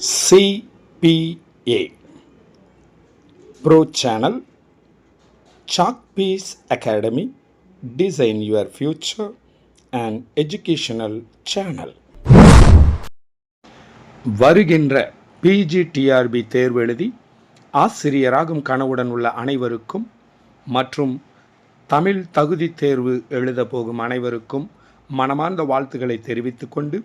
CPA Pro Channel Chalkpiece Academy Design Your Future and Educational Channel. வருகின்ற PGTRB தேர்வு எழுதி ஆசிரியராகும் கனவுடன் உள்ள அனைவருக்கும் மற்றும் தமிழ் தகுதி தேர்வு எழுத போகும் அனைவருக்கும் மனமார்ந்த வாழ்த்துக்களை தெரிவித்துக் கொண்டு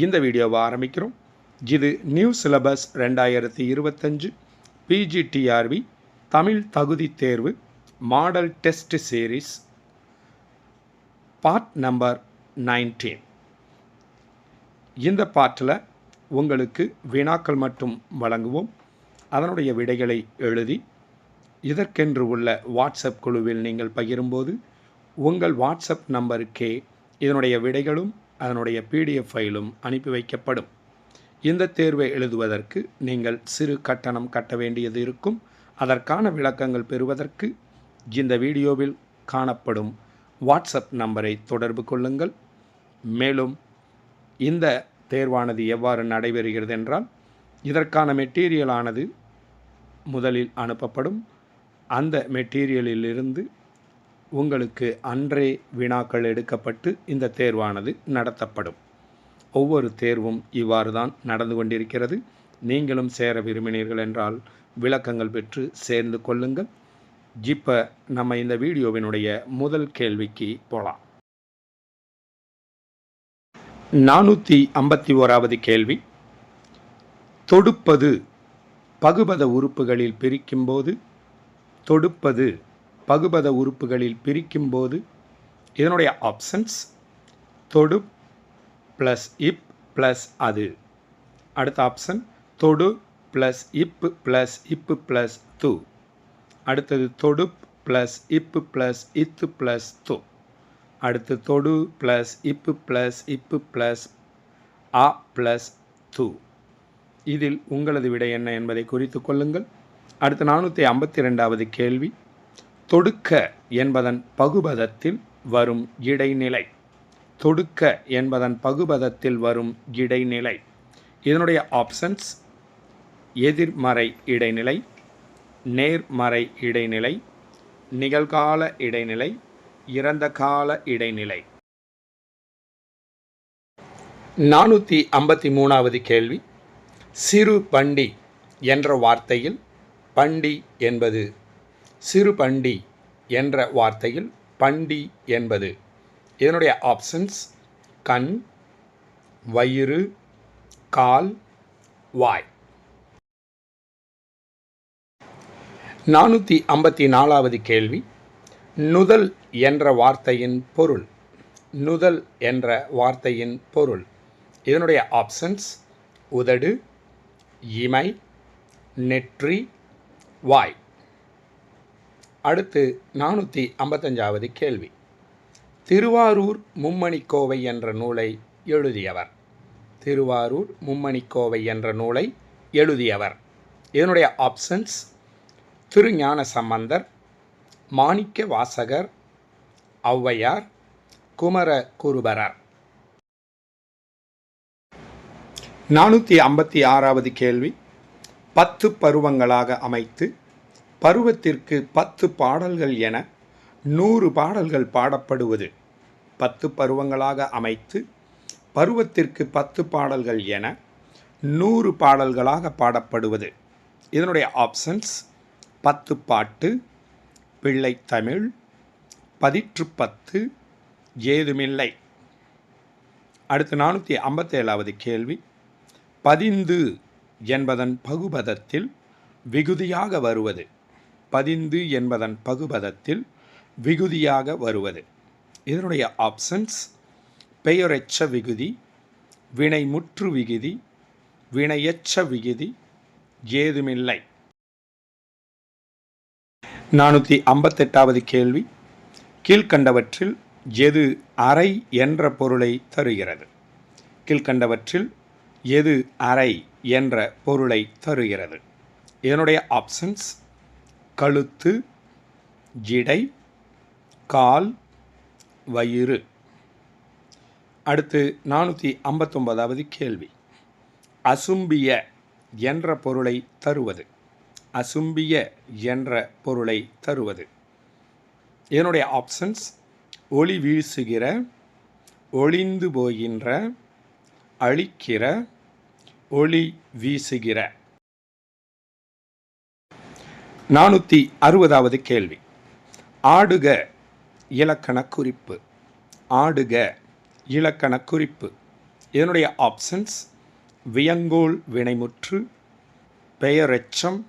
இந்த வீடியோவை ஆரம்பிக்கிறோம். இது நியூ சிலபஸ் 2025 PGTRB தமிழ் தகுதி தேர்வு model test series part number 19. இந்த பார்ட்டில் உங்களுக்கு வினாக்கள் மட்டும் வழங்குவோம். அதனுடைய விடைகளை எழுதி இதற்கென்று உள்ள வாட்ஸ்அப் குழுவில் நீங்கள் பகிரும்போது உங்கள் வாட்ஸ்அப் நம்பருக்கே இதனுடைய விடைகளும் அதனுடைய PDF ஃபைலும் அனுப்பி வைக்கப்படும். இந்த தேர்வை எழுதுவதற்கு நீங்கள் சிறு கட்டணம் கட்ட வேண்டியது இருக்கும். அதற்கான விளக்கங்கள் பெறுவதற்கு இந்த வீடியோவில் காணப்படும் வாட்ஸ்அப் நம்பரை தொடர்பு கொள்ளுங்கள். மேலும் இந்த தேர்வானது எவ்வாறு நடைபெறுகிறது என்றால், இதற்கான மெட்டீரியலானது முதலில் அனுப்பப்படும். அந்த மெட்டீரியலிலிருந்து உங்களுக்கு அன்றே வினாக்கள் எடுக்கப்பட்டு இந்த தேர்வானது நடத்தப்படும். ஒவ்வொரு தேர்வும் இவ்வாறு தான் நடந்து கொண்டிருக்கிறது. நீங்களும் சேர விரும்பினீர்கள் என்றால் விளக்கங்கள் பெற்று சேர்ந்து கொள்ளுங்கள். இப்போ நம்ம இந்த வீடியோவினுடைய முதல் கேள்விக்கு போகலாம். 451வது கேள்வி. தொடுப்பது பகுபத உறுப்புகளில் பிரிக்கும்போது இதனுடைய ஆப்ஷன்ஸ் தொடு ப்ளஸ் இப் ப்ளஸ் அது. அடுத்த ஆப்ஷன் தொடு ப்ளஸ் இப் ப்ளஸ் இப்பு ப்ளஸ் து. அடுத்தது தொடு ப்ளஸ் இப்பு ப்ளஸ் இத்து ப்ளஸ் து. அடுத்து தொடு ப்ளஸ் இப்பு ப்ளஸ் அ ப்ளஸ் து. இதில் உங்களது விடை என்ன என்பதை குறித்து கொள்ளுங்கள். அடுத்து 452வது கேள்வி. தொடுக்க என்பதன் பகுபதத்தில் வரும் இடைநிலை. இதனுடைய ஆப்ஷன்ஸ் எதிர்மறை இடைநிலை, நேர்மறை இடைநிலை, நிகழ்கால இடைநிலை, இறந்த கால இடைநிலை. 453வது கேள்வி. சிறு பண்டி என்ற வார்த்தையில் பண்டி என்பது சிறு பண்டி என்ற வார்த்தையில் பண்டி என்பது. இதனுடைய ஆப்ஷன்ஸ் கண், வயிறு, கால், வாய். 454வது கேள்வி. நுதல் என்ற வார்த்தையின் பொருள். இதனுடைய ஆப்ஷன்ஸ் உதடு, இமை, நெற்றி, வாய். அடுத்து 455வது கேள்வி. திருவாரூர் மும்மணிக்கோவை என்ற நூலை எழுதியவர். இதனுடைய ஆப்ஷன்ஸ் திருஞான சம்பந்தர், மாணிக்க வாசகர், ஔவையார், குமர குருபரர். 456வது கேள்வி. 10 பருவங்களாக அமைத்து பருவத்திற்கு 10 பாடல்கள் என 100 பாடல்கள் பாடப்படுவது. 10 பருவங்களாக அமைத்து பருவத்திற்கு 10 பாடல்கள் என 100 பாடல்களாக பாடப்படுவது. இதனுடைய ஆப்ஷன்ஸ் 10 பாட்டு, பிள்ளைத்தமிழ், பதிற்று10, ஏதுமில்லை. அடுத்து 457வது கேள்வி. பதிந்து என்பதன் பகுபதத்தில் விகுதியாக வருவது. இதனுடைய ஆப்ஷன்ஸ் பெயரெச்ச விகுதி, வினைமுற்று விகுதி, வினையெச்ச விகுதி, ஏதுமில்லை. 458வது கேள்வி. கீழ்கண்டவற்றில் எது அரை என்ற பொருளை தருகிறது? இதனுடைய ஆப்ஷன்ஸ் கழுத்து, ஜிடை, கால், வயிறு. அடுத்து 459வது கேள்வி. அசும்பிய என்ற பொருளை தருவது. அசும்பிய என்ற பொருளை தருவது. இதனுடைய ஆப்ஷன்ஸ் ஒளி வீசுகிற, ஒளிந்து போகின்ற, அழிக்கிற, ஒளி வீசுகிற. 460வது கேள்வி. ஆடுக இலக்கண குறிப்பு. ஆடுக இலக்கண குறிப்பு. இதனுடைய ஆப்ஷன்ஸ் வியங்கோல் வினைமுற்று, பெயரெச்சம்,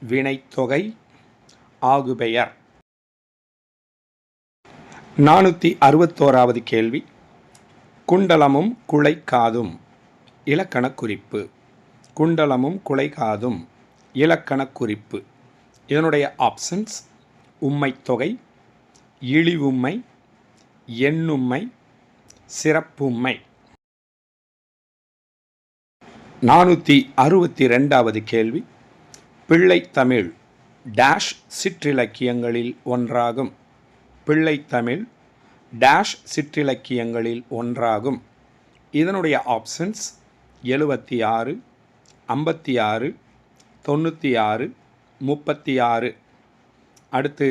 வினைத்தொகை, ஆகுபெயர். 461வது கேள்வி. குண்டலமும் குழைக்காதும் இலக்கண குறிப்பு. குண்டலமும் குழைக்காதும் இலக்கண குறிப்பு. இதனுடைய ஆப்ஷன்ஸ் உம்மைத்தொகை, இழிவும்மை, எண்ணும்மை, சிறப்பும்மை. 462வது கேள்வி. பிள்ளைத்தமிழ் டேஷ் சிற்றிலக்கியங்களில் ஒன்றாகும். பிள்ளைத்தமிழ் டேஷ் சிற்றிலக்கியங்களில் ஒன்றாகும். இதனுடைய ஆப்ஷன்ஸ் 76, 56, 96, 36. அடுத்து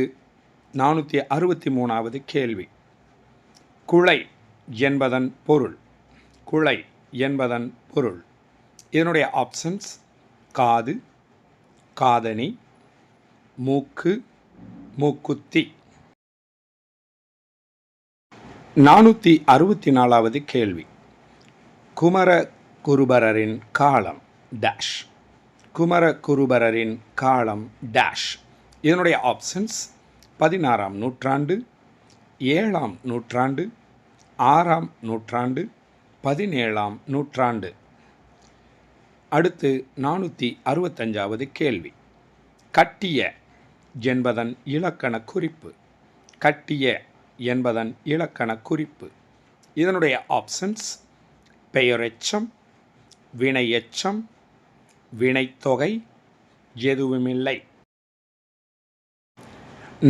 463வது கேள்வி. குழை என்பதன் பொருள். குழை என்பதன் பொருள். இதனுடைய ஆப்ஷன்ஸ் காது, காதணி, மூக்கு, மூக்குத்தி. 464வது கேள்வி. குமரகுருபரரின் காலம் டேஷ். குமரகுருபரரின் காலம் டேஷ். இதனுடைய ஆப்ஷன்ஸ் 16ஆம் நூற்றாண்டு, 7ஆம் நூற்றாண்டு, 6ஆம் நூற்றாண்டு, 17ஆம் நூற்றாண்டு. அடுத்து 465வது கேள்வி. கட்டிய என்பதன் இலக்கண குறிப்பு. கட்டிய என்பதன் இலக்கண குறிப்பு. இதனுடைய ஆப்ஷன்ஸ் பெயரெச்சம், வினையெச்சம், வினைத்தொகை, எதுவுமில்லை.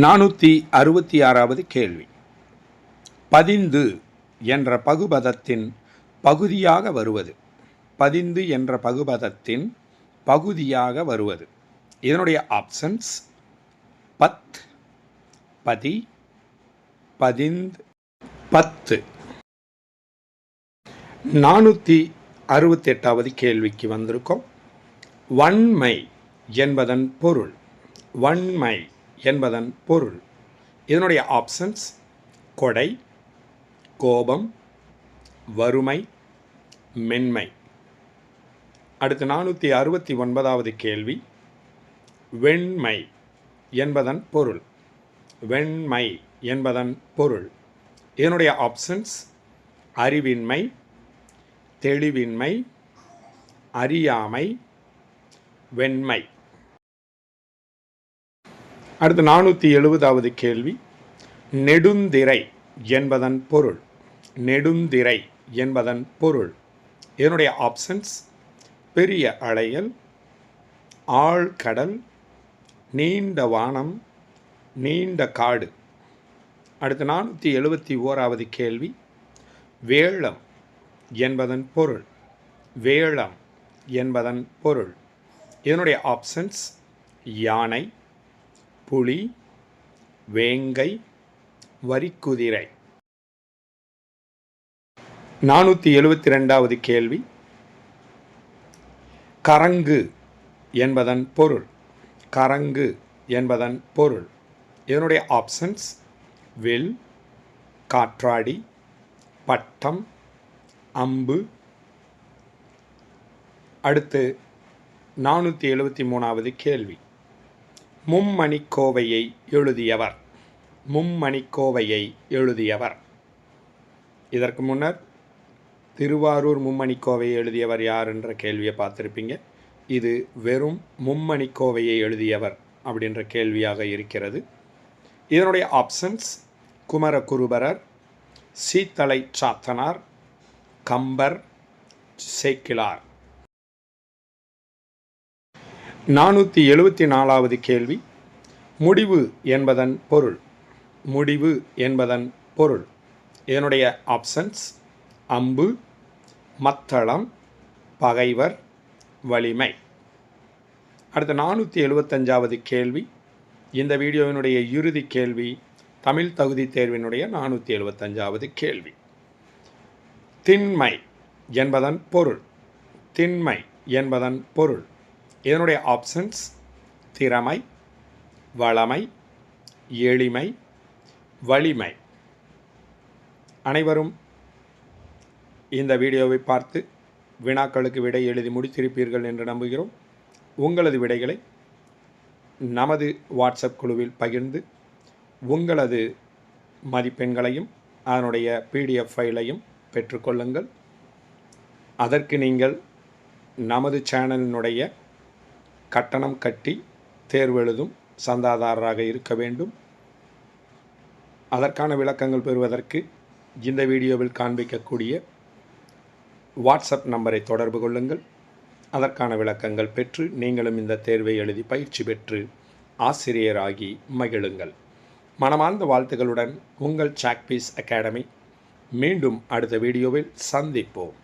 466வது கேள்வி. பதிந்து என்ற பகுபதத்தின் பகுதியாக வருவது. பதிந்து என்ற பகுபதத்தின் பகுதியாக வருவது. இதனுடைய ஆப்ஷன்ஸ் பத், பதி, பதிந்து, பத்து. 468வது கேள்விக்கு வந்திருக்கோம். வன்மை என்பதன் பொருள். வன்மை என்பதன் பொருள். இதனுடைய ஆப்ஷன்ஸ் கொடை, கோபம், வறுமை, மென்மை. அடுத்து 469வது கேள்வி. வெண்மை என்பதன் பொருள். வெண்மை என்பதன் பொருள். இதனுடைய ஆப்ஷன்ஸ் அறிவின்மை, தெளிவின்மை, அறியாமை, வெண்மை. அடுத்து 470வது கேள்வி. நெடுந்திரை என்பதன் பொருள். நெடுந்திரை என்பதன் பொருள். இதனுடைய ஆப்ஷன்ஸ் பெரிய அலையல், ஆழ்கடல், நீண்ட வானம், நீண்ட காடு. அடுத்து 471வது கேள்வி. வேளம் என்பதன் பொருள். வேளம் என்பதன் பொருள். இதனுடைய ஆப்ஷன்ஸ் யானை, புலி, வேங்கை, வரிக்குதிரை. 472வது கேள்வி. கரங்கு என்பதன் பொருள். கரங்கு என்பதன் பொருள். இதனுடைய ஆப்ஷன்ஸ் வில், காற்றாடி, பட்டம், அம்பு. அடுத்து 473வது கேள்வி. மும்மணிக்கோவையை எழுதியவர். மும்மணிக்கோவையை எழுதியவர். இதற்கு முன்னர் திருவாரூர் மும்மணிக்கோவையை எழுதியவர் யார் என்ற கேள்வியை பார்த்துருப்பீங்க. இது வெறும் மும்மணிக்கோவையை எழுதியவர் அப்படின்ற கேள்வியாக இருக்கிறது. இதனுடைய ஆப்ஷன்ஸ் குமரகுருபரர், சீத்தலை சாத்தனார், கம்பர், சேக்கிழார். 474வது கேள்வி. முடிவு என்பதன் பொருள். முடிவு என்பதன் பொருள். இதனுடைய ஆப்ஷன்ஸ் அம்பு, மத்தளம், பகைவர், வலிமை. அடுத்த 475வது கேள்வி. இந்த வீடியோவினுடைய இறுதி கேள்வி தமிழ் தகுதி தேர்வினுடைய 475வது கேள்வி. திண்மை என்பதன் பொருள். திண்மை என்பதன் பொருள். இதனுடைய ஆப்ஷன்ஸ்: திறமை, வளமை, எளிமை, வலிமை. அனைவரும் இந்த வீடியோவை பார்த்து வினாக்களுக்கு விடை எழுதி முடித்திருப்பீர்கள் என்று நம்புகிறோம். உங்களது விடைகளை நமது வாட்ஸ்அப் குழுவில் பகிர்ந்து உங்களது மதிப்பெண்களையும் அதனுடைய PDF ஃபைலையும் பெற்றுக்கொள்ளுங்கள். அதற்கு நீங்கள் நமது சேனலினுடைய கட்டணம் கட்டி தேர்வு எழுதும் சந்தாதாரராக இருக்க வேண்டும். அதற்கான விளக்கங்கள் பெறுவதற்கு இந்த வீடியோவில் காண்பிக்கக்கூடிய வாட்ஸ்அப் நம்பரை தொடர்பு கொள்ளுங்கள். அதற்கான விளக்கங்கள் பெற்று நீங்களும் இந்த தேர்வை எழுதி பயிற்சி பெற்று ஆசிரியராகி மகிழுங்கள். மனமார்ந்த வாழ்த்துக்களுடன் உங்கள் சாக்பீஸ் அகாடமி. மீண்டும் அடுத்த வீடியோவில் சந்திப்போம்.